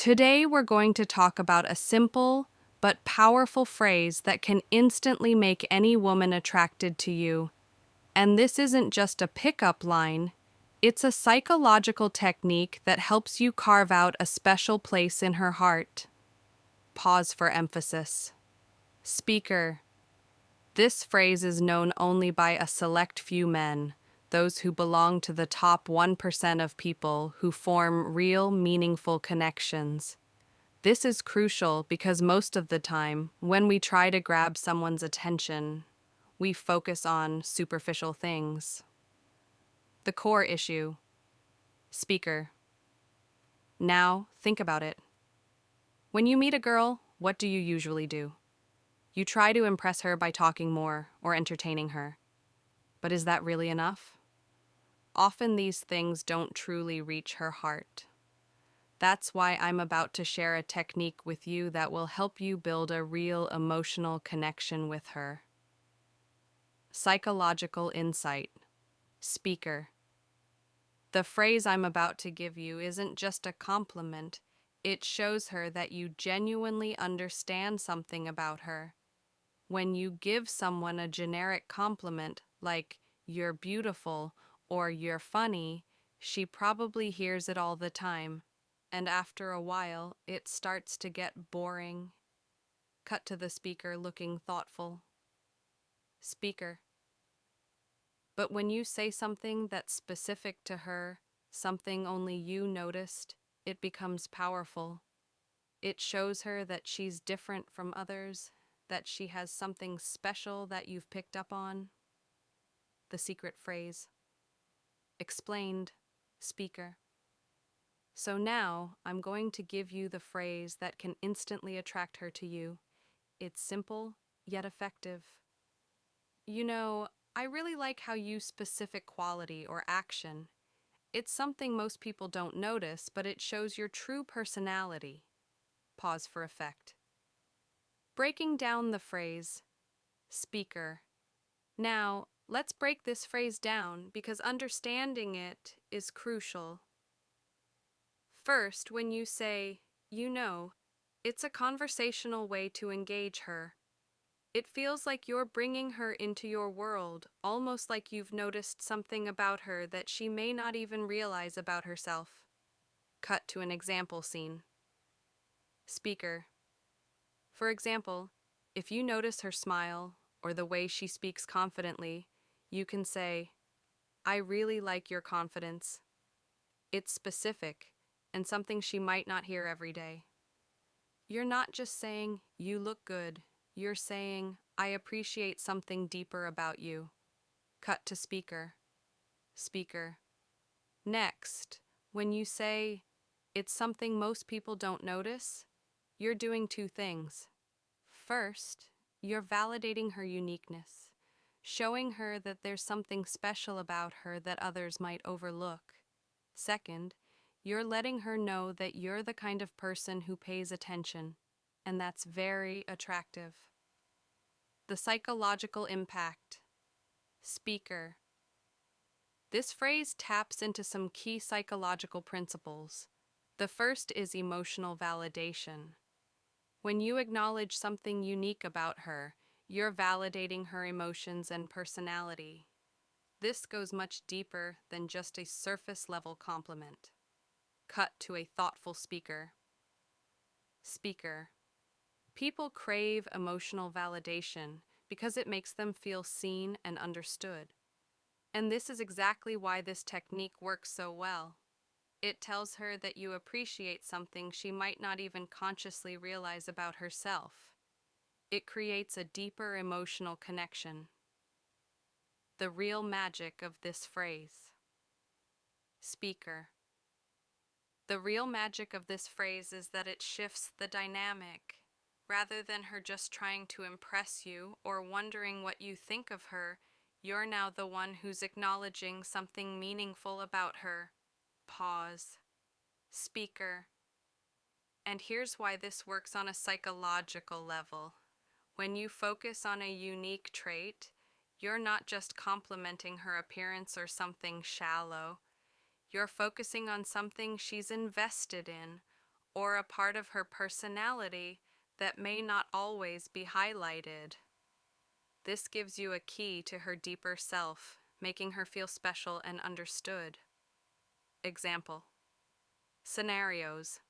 Today, we're going to talk about a simple but powerful phrase that can instantly make any woman attracted to you. And this isn't just a pickup line, it's a psychological technique that helps you carve out a special place in her heart. Pause for emphasis. Speaker. This phrase is known only by a select few men, those who belong to the top 1% of people who form real, meaningful connections. This is crucial because most of the time, when we try to grab someone's attention, we focus on superficial things. The core issue. Speaker. Now, think about it. When you meet a girl, what do you usually do? You try to impress her by talking more or entertaining her. But is that really enough? Often these things don't truly reach her heart. That's why I'm about to share a technique with you that will help you build a real emotional connection with her. Psychological insight. Speaker. The phrase I'm about to give you isn't just a compliment, it shows her that you genuinely understand something about her. When you give someone a generic compliment like, "You're beautiful," or "You're funny," she probably hears it all the time. And after a while, it starts to get boring. Cut to the speaker looking thoughtful. Speaker. But when you say something that's specific to her, something only you noticed, it becomes powerful. It shows her that she's different from others, that she has something special that you've picked up on. The secret phrase. Explained. Speaker. So now, I'm going to give you the phrase that can instantly attract her to you. It's simple, yet effective. You know, I really like how you use specific quality or action. It's something most people don't notice, but it shows your true personality. Pause for effect. Breaking down the phrase, speaker. Now, let's break this phrase down because understanding it is crucial. First, when you say, "you know," it's a conversational way to engage her. It feels like you're bringing her into your world, almost like you've noticed something about her that she may not even realize about herself. Cut to an example scene. Speaker. For example, if you notice her smile or the way she speaks confidently, you can say, "I really like your confidence." It's specific and something she might not hear every day. You're not just saying, "You look good." You're saying, "I appreciate something deeper about you." Cut to speaker. Speaker. Next, when you say, "It's something most people don't notice," you're doing two things. First, you're validating her uniqueness, showing her that there's something special about her that others might overlook. Second, you're letting her know that you're the kind of person who pays attention, and that's very attractive. The psychological impact. Speaker. This phrase taps into some key psychological principles. The first is emotional validation. When you acknowledge something unique about her, you're validating her emotions and personality. This goes much deeper than just a surface-level compliment. Cut to a thoughtful speaker. Speaker. People crave emotional validation because it makes them feel seen and understood. And this is exactly why this technique works so well. It tells her that you appreciate something she might not even consciously realize about herself. It creates a deeper emotional connection. The real magic of this phrase. Speaker. The real magic of this phrase is that it shifts the dynamic. Rather than her just trying to impress you or wondering what you think of her, you're now the one who's acknowledging something meaningful about her. Pause. Speaker. And here's why this works on a psychological level. When you focus on a unique trait, you're not just complimenting her appearance or something shallow. You're focusing on something she's invested in, or a part of her personality that may not always be highlighted. This gives you a key to her deeper self, making her feel special and understood. Example. Scenarios.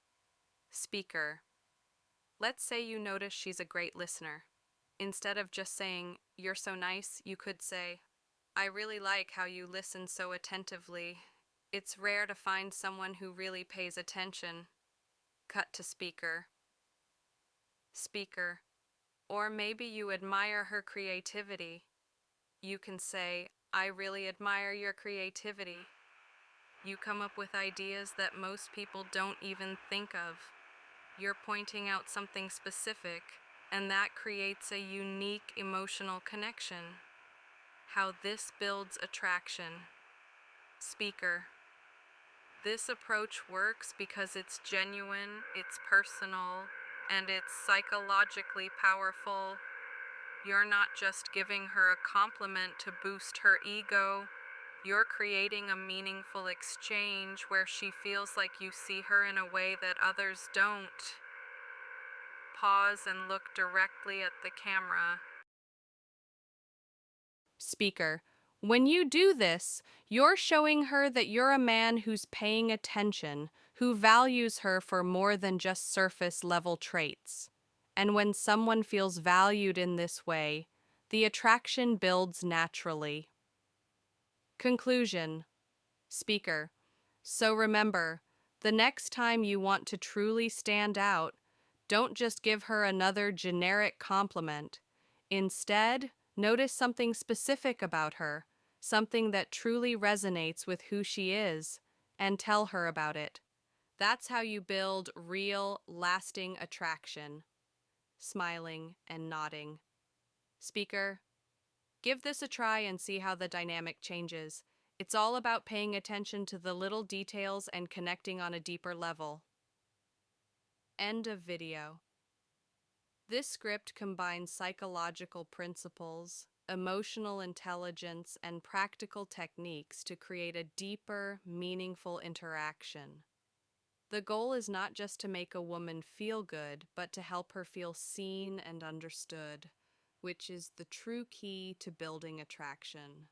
Speaker. Let's say you notice she's a great listener. Instead of just saying, "You're so nice," you could say, "I really like how you listen so attentively. It's rare to find someone who really pays attention." Cut to speaker. Speaker. Or maybe you admire her creativity. You can say, "I really admire your creativity. You come up with ideas that most people don't even think of. You're pointing out something specific, and that creates a unique emotional connection." How this builds attraction. Speaker. This approach works because it's genuine, it's personal, and it's psychologically powerful. You're not just giving her a compliment to boost her ego. You're creating a meaningful exchange where she feels like you see her in a way that others don't. Pause and look directly at the camera. Speaker. When you do this, you're showing her that you're a man who's paying attention, who values her for more than just surface level traits. And when someone feels valued in this way, the attraction builds naturally. Conclusion. Speaker. So remember, the next time you want to truly stand out, don't just give her another generic compliment. Instead, notice something specific about her, something that truly resonates with who she is, and tell her about it. That's how you build real, lasting attraction. Smiling and nodding. Speaker, give this a try and see how the dynamic changes. It's all about paying attention to the little details and connecting on a deeper level. End of video. This script combines psychological principles, emotional intelligence, and practical techniques to create a deeper, meaningful interaction. The goal is not just to make a woman feel good, but to help her feel seen and understood, which is the true key to building attraction.